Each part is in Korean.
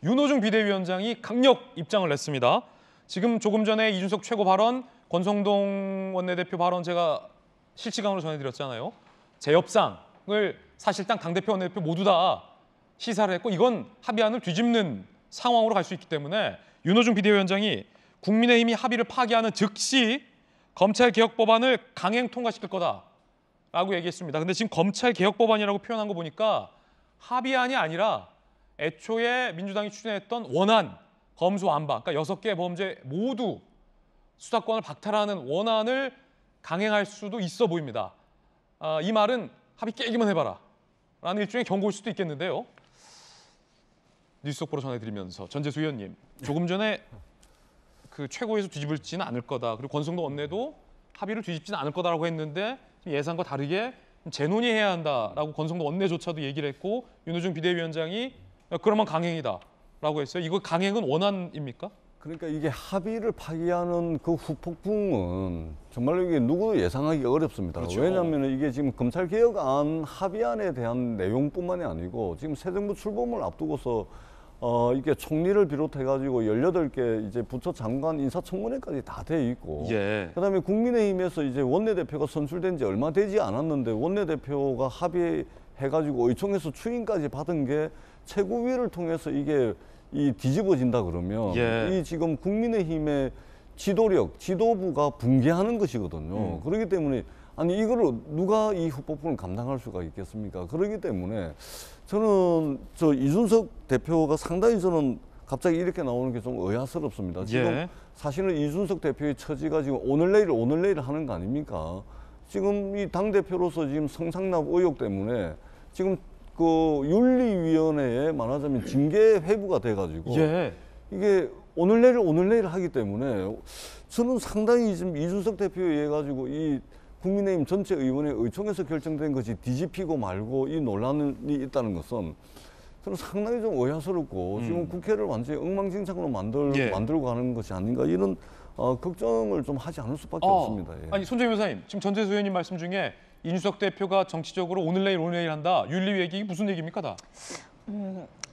윤호중 비대위원장이 강력 입장을 냈습니다. 지금 조금 전에 이준석 최고 발언, 권성동 원내대표 발언 제가 실시간으로 전해드렸잖아요. 재협상을 사실상 당대표, 원내대표 모두 다 시사를 했고 이건 합의안을 뒤집는 상황으로 갈 수 있기 때문에 윤호중 비대위원장이 국민의힘이 합의를 파기하는 즉시 검찰개혁법안을 강행 통과시킬 거다라고 얘기했습니다. 근데 지금 검찰개혁법안이라고 표현한 거 보니까 합의안이 아니라 애초에 민주당이 추진했던 원안, 검수 완박, 그러니까 6개 범죄 모두 수사권을 박탈하는 원안을 강행할 수도 있어 보입니다. 이 말은 합의 깨기만 해봐라 라는 일종의 경고일 수도 있겠는데요. 뉴스 속보로 전해드리면서 전재수 의원님, 조금 전에 그 최고에서 뒤집을지는 않을 거다. 그리고 권성동 원내도 합의를 뒤집지는 않을 거다라고 했는데 예상과 다르게 재논의해야 한다라고 권성동 원내조차도 얘기를 했고 윤호중 비대위원장이 그러면 강행이다라고 했어요. 이거 강행은 원안입니까? 그러니까 이게 합의를 파기하는 그 후폭풍은 정말로 이게 누구도 예상하기 어렵습니다. 그렇죠. 왜냐하면 이게 지금 검찰개혁안 합의안에 대한 내용뿐만이 아니고 지금 새 정부 출범을 앞두고서 이게 총리를 비롯해가지고 18개 이제 부처 장관 인사청문회까지 다 돼 있고, 그다음에 국민의힘에서 이제 원내대표가 선출된 지 얼마 되지 않았는데 원내대표가 합의해가지고 의총에서 추인까지 받은 게 최고위를 통해서 이게 뒤집어진다 그러면 이 지금 국민의힘의 지도력, 지도부가 붕괴하는 것이거든요. 그렇기 때문에 아니 이거를 누가 이 후폭풍을 감당할 수가 있겠습니까? 그렇기 때문에 저는 이준석 대표가 상당히 저는 갑자기 이렇게 나오는 게 좀 의아스럽습니다. 지금 사실은 이준석 대표의 처지가 지금 오늘 내일 하는 거 아닙니까? 지금 이 당대표로서 지금 성상납 의혹 때문에 지금 그 윤리위원회에 말하자면 징계 회부가 돼가지고 이게 오늘 내일 하기 때문에 저는 상당히 지금 이준석 대표에 의해 가지고 이 국민의힘 전체 의원의 의총에서 결정된 것이 뒤집히고 말고 이 논란이 있다는 것은 저는 상당히 좀 의아스럽고 지금 국회를 완전히 엉망진창으로 만들고 가는 것이 아닌가 이런 걱정을 좀 하지 않을 수밖에 없습니다. 아니 손재현 변호사님, 지금 전재수 의원님 말씀 중에 이준석 대표가 정치적으로 오늘 내일 한다. 윤리 얘기 무슨 얘기입니까 다?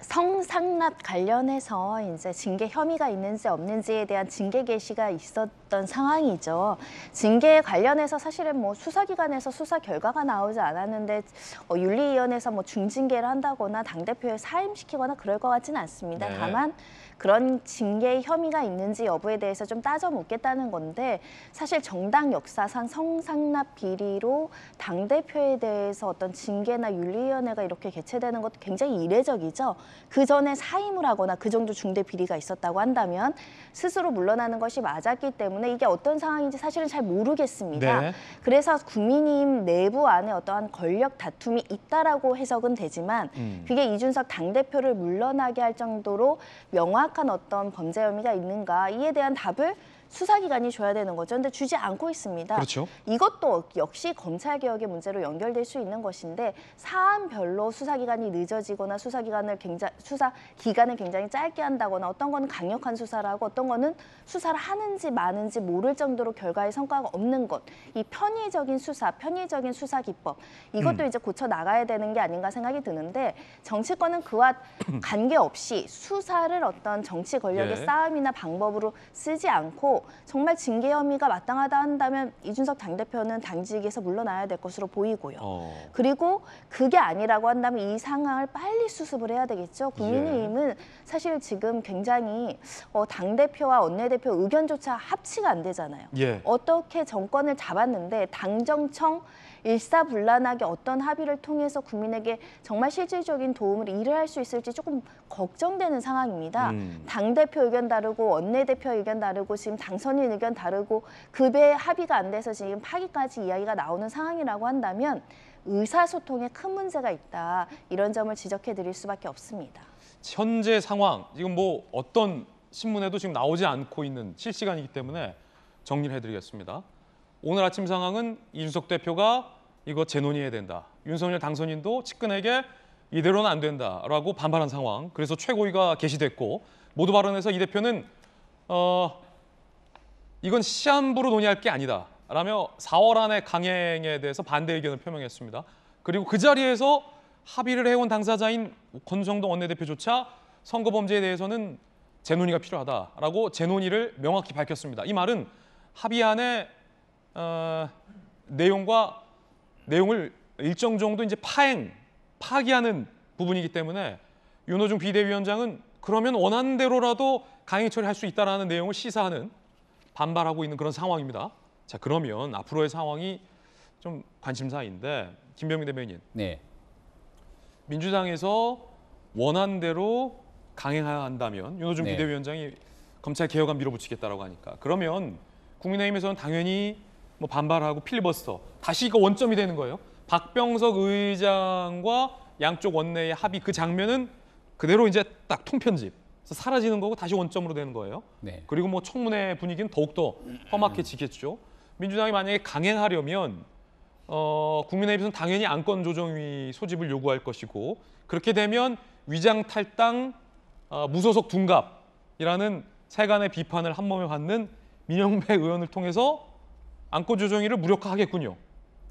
성상납 관련해서 이제 징계 혐의가 있는지 없는지에 대한 징계 개시가 있었던 상황이죠. 징계 관련해서 사실은 뭐 수사기관에서 수사 결과가 나오지 않았는데 윤리위원회에서 뭐 중징계를 한다거나 당대표에 사임시키거나 그럴 것 같지는 않습니다. 다만 그런 징계 혐의가 있는지 여부에 대해서 좀 따져 묻겠다는 건데 사실 정당 역사상 성상납 비리로 당대표에 대해서 어떤 징계나 윤리위원회가 이렇게 개최되는 것도 굉장히 이례적이죠. 그 전에 사임을 하거나 그 정도 중대 비리가 있었다고 한다면 스스로 물러나는 것이 맞았기 때문에 이게 어떤 상황인지 사실은 잘 모르겠습니다. 그래서 국민의힘 내부 안에 어떠한 권력 다툼이 있다라고 해석은 되지만 그게 이준석 당대표를 물러나게 할 정도로 명확한 어떤 범죄 혐의가 있는가 이에 대한 답을 수사기관이 줘야 되는 거죠. 근데 주지 않고 있습니다. 그렇죠. 이것도 역시 검찰개혁의 문제로 연결될 수 있는 것인데 사안별로 수사기간이 늦어지거나 수사 기간을 굉장히 짧게 한다거나 어떤 거는 강력한 수사를 하고 어떤 거는 수사를 하는지 마는지 모를 정도로 결과에 성과가 없는 것. 이 편의적인 수사 기법 이것도 이제 고쳐 나가야 되는 게 아닌가 생각이 드는데 정치권은 그와 관계없이 수사를 어떤 정치 권력의 싸움이나 방법으로 쓰지 않고 정말 징계 혐의가 마땅하다 한다면 이준석 당대표는 당직에서 물러나야 될 것으로 보이고요. 그리고 그게 아니라고 한다면 이 상황을 빨리 수습을 해야 되겠죠. 국민의힘은 사실 지금 굉장히 당대표와 원내대표 의견조차 합치가 안 되잖아요. 어떻게 정권을 잡았는데 당정청 일사불란하게 어떤 합의를 통해서 국민에게 정말 실질적인 도움을 이뤄할 수 있을지 조금 걱정되는 상황입니다. 당대표 의견 다르고 원내대표 의견 다르고 지금 당선인 의견 다르고 급의 합의가 안 돼서 지금 파기까지 이야기가 나오는 상황이라고 한다면 의사소통에 큰 문제가 있다. 이런 점을 지적해 드릴 수밖에 없습니다. 현재 상황, 지금 뭐 어떤 신문에도 지금 나오지 않고 있는 실시간이기 때문에 정리를 해드리겠습니다. 오늘 아침 상황은 이준석 대표가 이거 재논의해야 된다. 윤석열 당선인도 측근에게 이대로는 안 된다라고 반발한 상황. 그래서 최고위가 개시됐고 모두 발언해서 이 대표는 이건 시한부로 논의할 게 아니다. 라며 4월 안에 강행에 대해서 반대 의견을 표명했습니다. 그리고 그 자리에서 합의를 해온 당사자인 권성동 원내대표조차 선거 범죄에 대해서는 재논의가 필요하다라고 재논의를 명확히 밝혔습니다. 이 말은 합의안의 내용을 일정 정도 이제 파기하는 부분이기 때문에 윤호중 비대위원장은 그러면 원하는 대로라도 강행 처리할 수 있다라는 내용을 시사하는 반발하고 있는 그런 상황입니다. 자, 그러면 앞으로의 상황이 좀 관심사인데 김병민 대변인. 네. 민주당에서 원하는 대로 강행해야 한다면 윤호중 네. 비대위원장이 검찰 개혁안 밀어붙이겠다라고 하니까 그러면 국민의힘에서는 당연히 뭐 반발하고 필리버스터 다시 이거 원점이 되는 거예요. 박병석 의장과 양쪽 원내의 합의 그 장면은 그대로 이제 딱 통편집 사라지는 거고 다시 원점으로 되는 거예요. 네. 그리고 뭐 청문회 분위기는 더욱더 험악해지겠죠. 민주당이 만약에 강행하려면 국민의힘에서는 당연히 안건 조정위 소집을 요구할 것이고 그렇게 되면 위장 탈당, 무소속 둔갑이라는 세간의 비판을 한 몸에 받는 민영배 의원을 통해서 안건 조정위를 무력화하겠군요.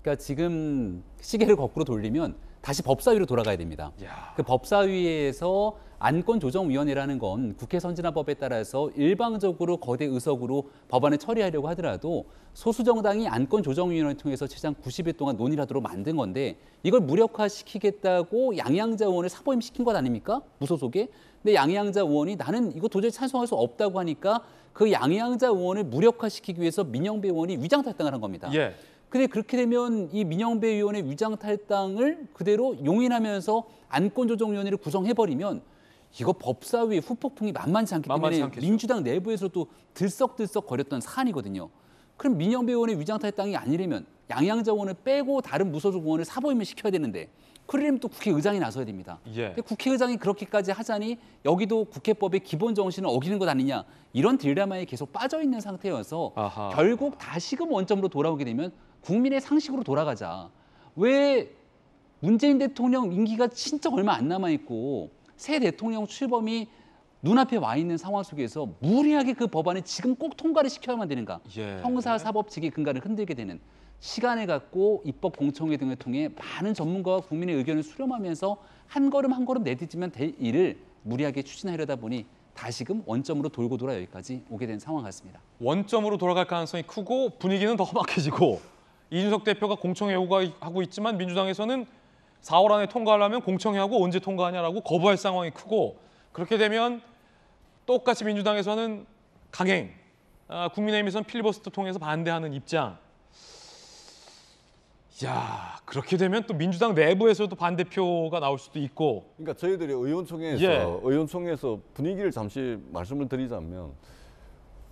그러니까 지금 시계를 거꾸로 돌리면 다시 법사위로 돌아가야 됩니다. 야. 그 법사위에서 안건조정위원회라는 건 국회 선진화법에 따라서 일방적으로 거대 의석으로 법안을 처리하려고 하더라도 소수정당이 안건조정위원회를 통해서 최장 90일 동안 논의를 하도록 만든 건데 이걸 무력화시키겠다고 양양자 의원을 사보임시킨 것 아닙니까? 무소속에. 근데 양양자 의원이 나는 이거 도저히 찬성할 수 없다고 하니까 그 양양자 의원을 무력화시키기 위해서 민영배 의원이 위장탈당을 한 겁니다. 예. 근데 그렇게 되면 이 민영배 의원의 위장탈당을 그대로 용인하면서 안건조정위원회를 구성해버리면 이거 법사위 후폭풍이 만만치 않기 때문에 않겠죠. 민주당 내부에서도 들썩들썩 거렸던 사안이거든요. 그럼 민영배 의원의 위장탈당이 아니려면 양양자 의원을 빼고 다른 무소속 의원을 사보임을 시켜야 되는데 그러려면 또 국회의장이 나서야 됩니다. 예. 근데 국회의장이 그렇게까지 하자니 여기도 국회법의 기본 정신을 어기는 것 아니냐 이런 딜레마에 계속 빠져 있는 상태여서 아하. 결국 다시금 원점으로 돌아오게 되면 국민의 상식으로 돌아가자. 왜 문재인 대통령 임기가 진짜 얼마 안 남아 있고 새 대통령 출범이 눈앞에 와 있는 상황 속에서 무리하게 그 법안을 지금 꼭 통과를 시켜야만 되는가? 예. 형사사법직의 근간을 흔들게 되는 시간을 갖고 입법 공청회 등을 통해 많은 전문가와 국민의 의견을 수렴하면서 한 걸음 한 걸음 내딛으면 될 일을 무리하게 추진하려다 보니 다시금 원점으로 돌고 돌아 여기까지 오게 된 상황 같습니다. 원점으로 돌아갈 가능성이 크고 분위기는 더 험악해지고 이준석 대표가 공청회 요구하고 있지만 민주당에서는 4월 안에 통과하려면 공청회하고 언제 통과하냐라고 거부할 상황이 크고 그렇게 되면 똑같이 민주당에서는 강행, 국민의힘에서는 필리버스터 통해서 반대하는 입장. 야, 그렇게 되면 또 민주당 내부에서도 반대표가 나올 수도 있고. 그러니까 저희들이 의원총회에서 예. 의원총회에서 분위기를 잠시 말씀을 드리자면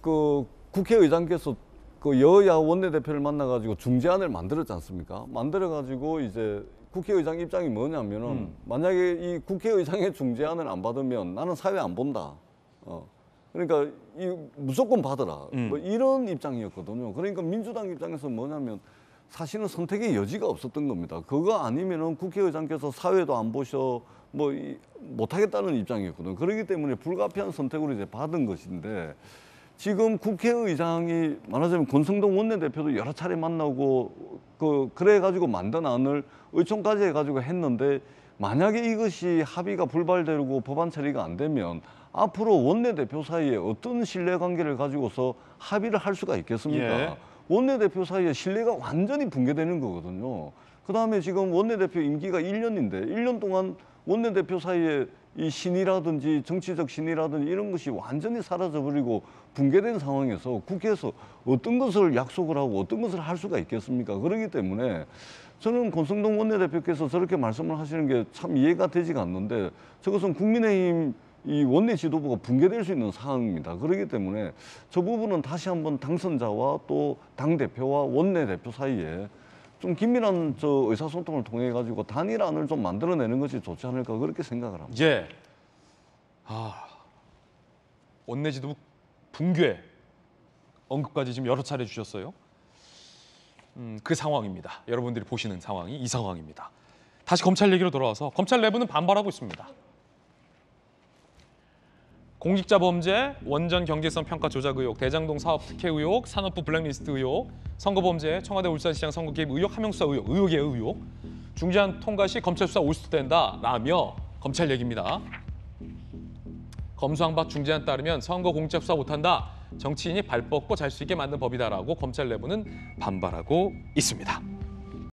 그 국회의장께서 그 여야 원내대표를 만나가지고 중재안을 만들었지 않습니까? 만들어가지고 이제 국회의장 입장이 뭐냐면은 만약에 이 국회의장의 중재안을 안 받으면 나는 사회 안 본다. 그러니까 이 무조건 받으라. 뭐 이런 입장이었거든요. 그러니까 민주당 입장에서 뭐냐면 사실은 선택의 여지가 없었던 겁니다. 그거 아니면은 국회의장께서 사회도 안 보셔 뭐 못하겠다는 입장이었거든요. 그렇기 때문에 불가피한 선택으로 이제 받은 것인데 지금 국회의장이 말하자면 권성동 원내대표도 여러 차례 만나고 그래가지고 만든 안을 의총까지 해가지고 했는데 만약에 이것이 합의가 불발되고 법안 처리가 안 되면 앞으로 원내대표 사이에 어떤 신뢰관계를 가지고서 합의를 할 수가 있겠습니까? 예. 원내대표 사이에 신뢰가 완전히 붕괴되는 거거든요. 그다음에 지금 원내대표 임기가 1년인데 1년 동안 원내대표 사이에 이 신의라든지 정치적 신의라든지 이런 것이 완전히 사라져버리고 붕괴된 상황에서 국회에서 어떤 것을 약속을 하고 어떤 것을 할 수가 있겠습니까? 그렇기 때문에 저는 권성동 원내대표께서 저렇게 말씀을 하시는 게 참 이해가 되지가 않는데 저것은 국민의힘 이 원내 지도부가 붕괴될 수 있는 상황입니다. 그렇기 때문에 저 부분은 다시 한번 당선자와 또 당대표와 원내대표 사이에 좀 긴밀한 의사소통을 통해 가지고 단일안을 좀 만들어내는 것이 좋지 않을까 그렇게 생각을 합니다. 예. 원내 지도부 붕괴 언급까지 지금 여러 차례 주셨어요. 그 상황입니다. 여러분들이 보시는 상황이 이 상황입니다. 다시 검찰 얘기로 돌아와서 검찰 내부는 반발하고 있습니다. 공직자 범죄, 원전 경제성 평가 조작 의혹, 대장동 사업 특혜 의혹, 산업부 블랙리스트 의혹, 선거 범죄, 청와대 울산시장 선거 개입 의혹, 함영수사 의혹, 의혹의 의혹. 중재안 통과 시 검찰 수사 올수도 된다라며 검찰 얘기입니다. 검수완박 중재안 따르면 선거 공작 수사 못한다. 정치인이 발 뻗고 잘 수 있게 만든 법이다라고 검찰 내부는 반발하고 있습니다.